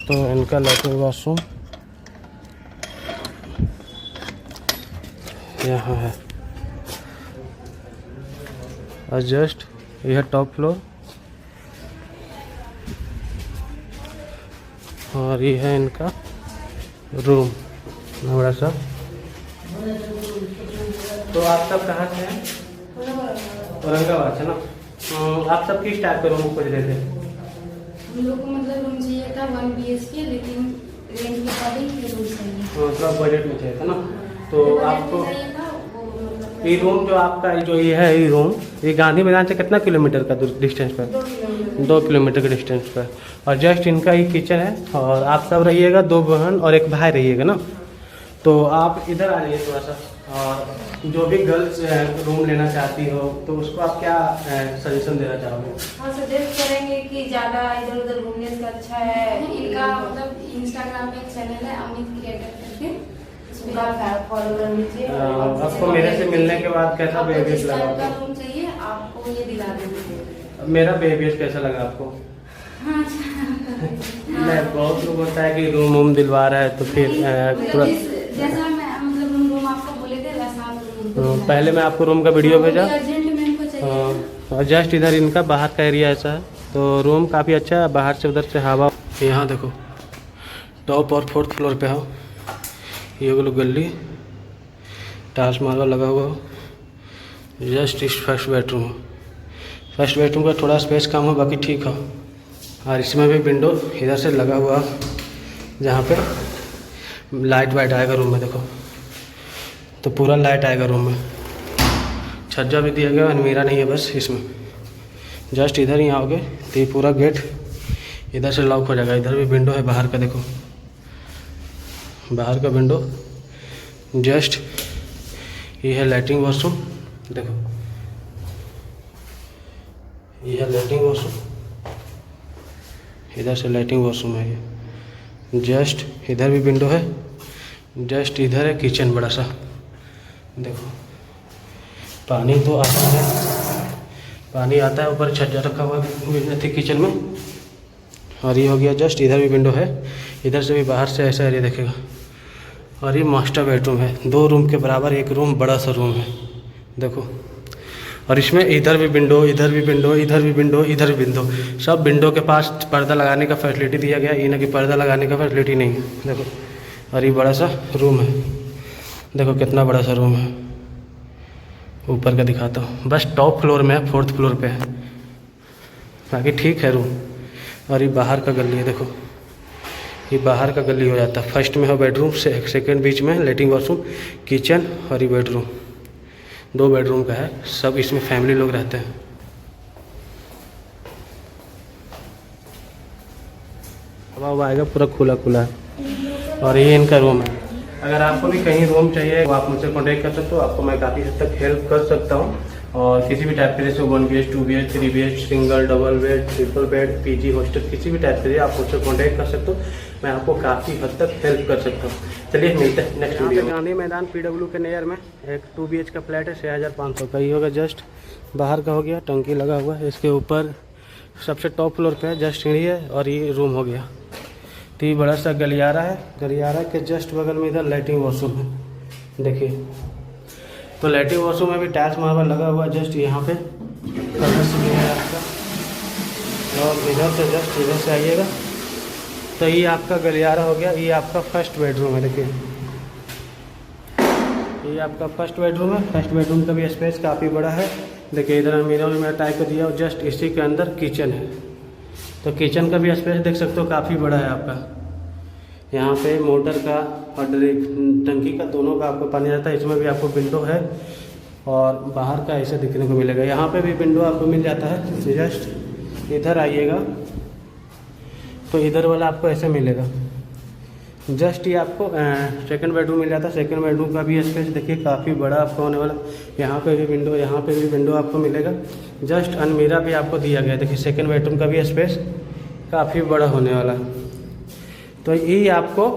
तो इनका latrine washroom यहाँ है। और जस्ट यह टॉप फ्लोर और ये है इनका रूम बड़ा सा। तो आप सब कहाँ से हैं? औरंगाबाद से ना। आप सब किस टाइप का रूम खोज रहे थे? हम लोग को मतलब रूम चाहिए था 1 BHK, लेकिन रेंट के अकॉर्डिंग रूम चाहिए, मतलब बजट में चाहिए था ना। तो आपको ये रूम जो आपका जो ये है, ये रूम ये गांधी मैदान से कितना किलोमीटर का डिस्टेंस पर? 2 किलोमीटर के डिस्टेंस पर। और जस्ट इनका ही किचन है। और आप सब रहिएगा, 2 बहन और 1 भाई रहिएगा ना। तो आप इधर आ जाइए थोड़ा सा। और जो भी गर्ल्स रूम लेना चाहती हो तो उसको आप क्या सजेशन देना चाहोगे? हाँ, सजेस्ट करेंगे कि ज़्यादा इधर उधर घूमने से अच्छा है। इनका मतलब इंस्टाग्राम पे एक चैनल है अमित क्रिएटर करके, उसमें फॉलो कर लीजिए। आपको मेरे से मिलने के बाद कैसा बिहेवियर लगा? रूम चाहिए आपको ये दिला देंगे। मेरा बिहेवियर कैसा लगा आपको? हाँ, नहीं, बहुत लोग होता है कि रूम दिलवा रहा है तो फिर तुरंत जैसा मैं मतलब रूम आपको बोले थे वैसा पहले मैं आपको रूम का वीडियो भेजा। अर्जेंट में इनको चाहिए। और जस्ट इधर इनका बाहर का एरिया ऐसा है। तो रूम काफ़ी अच्छा है, बाहर से उधर से हवा। यहाँ देखो टॉप और 4th फ्लोर पे हो, ये लोग गली टाइल्स मार्बल लगा हुआ हो। जस्ट इस फर्स्ट बेडरूम हो। फर्स्ट बेडरूम का थोड़ा स्पेस कम हो, बाकी ठीक हो। और इसमें भी विंडो इधर से लगा हुआ, जहाँ पे लाइट वाइट आएगा रूम में। देखो तो पूरा लाइट आएगा रूम में। छज्जा भी दिया गया, अलमीरा नहीं है बस इसमें। जस्ट इधर ही आओगे तो ये पूरा गेट इधर से लॉक हो जाएगा। इधर भी विंडो है बाहर का, देखो बाहर का विंडो। जस्ट ये है लैट्रिन वॉशरूम, देखो ये है लैट्रिन वॉशरूम। इधर से लैट्रिन वॉशरूम है ये। जस्ट इधर भी विंडो है। जस्ट इधर है किचन बड़ा सा, देखो पानी तो आता है, पानी आता है। ऊपर छज्जा रखा हुआ है किचन में। और ये हो गया जस्ट इधर भी विंडो है। इधर से भी बाहर से ऐसा एरिया देखेगा। और ये मास्टर बेडरूम है, 2 रूम के बराबर एक रूम, बड़ा सा रूम है देखो। और इसमें इधर भी विंडो, इधर भी विंडो, इधर भी विंडो, इधर भी विंडो। सब विंडो के पास पर्दा लगाने का फैसिलिटी दिया गया। ये ना कि पर्दा लगाने का फैसिलिटी नहीं है, देखो। और ये बड़ा सा रूम है, देखो कितना बड़ा सा रूम है। ऊपर का दिखाता हूँ, बस टॉप फ्लोर में है, 4th फ्लोर पे है, बाकी ठीक है रूम। और ये बाहर का गली है, देखो ये बाहर का गली हो जाता है। फर्स्ट में है बेडरूम, सेकंड बीच में लैट्रिन वॉशरूम, किचन और ये बेडरूम। 2 बेडरूम का है। सब इसमें फैमिली लोग रहते हैं। हवा आएगा, पूरा खुला खुला है। और ये इनका रूम है। अगर आपको भी कहीं रूम चाहिए तो आप मुझसे कॉन्टेक्ट कर सकते हो। आपको मैं काफ़ी हद तक हेल्प कर सकता हूँ। और किसी भी टाइप के, जैसे 1 BH, 2 BH, 3 BH, single, double bed, triple bed, PG hostel, किसी भी टाइप के आप मुझसे कॉन्टेक्ट कर सकते हो। मैं आपको काफ़ी हद तक हेल्प कर सकता हूँ। चलिए मिलते हैं नेक्स्ट वीडियो में। गांधी मैदान PW के नियर में एक 2 BH का फ्लैट है, 6500 का। ये होगा जस्ट बाहर का हो गया, टंकी लगा हुआ है। इसके ऊपर सबसे टॉप फ्लोर पे है, जस्ट सीढ़ी है। और ये रूम हो गया। तो ये बड़ा सा गलियारा है। गलियारा के जस्ट बगल में इधर लैट्रिन वॉशरूम है, देखिए। तो लैट्रिन वॉशरूम में भी टाइल्स मार्बल लगा हुआ है। जस्ट यहाँ पे है आपका। और इधर से जस्ट इधर से आइएगा तो ये आपका गलियारा हो गया। ये आपका फर्स्ट बेडरूम है, देखिए ये आपका फर्स्ट बेडरूम है। फर्स्ट बेडरूम का भी स्पेस काफ़ी बड़ा है, देखिए इधर अलमीरा टाइप कर दिया। और जस्ट इसी के अंदर किचन है। तो किचन का भी स्पेस देख सकते हो, काफ़ी बड़ा है आपका। यहाँ पे मोटर का और टंकी का दोनों का आपको पानी जाता है। इसमें भी आपको विंडो है और बाहर का ऐसे दिखने को मिलेगा। यहाँ पे भी विंडो आपको मिल जाता है। जस्ट इधर आइएगा तो इधर वाला आपको ऐसे मिलेगा। जस्ट ये आपको सेकंड बेडरूम मिल जाता है। सेकंड बेडरूम का भी स्पेस देखिए काफ़ी बड़ा आपको होने वाला। यहाँ पे भी विंडो, यहाँ पे भी विंडो आपको मिलेगा। जस्ट अलमीरा भी आपको दिया गया है, देखिए सेकंड बेडरूम का भी स्पेस काफ़ी बड़ा होने वाला है। तो ये आपको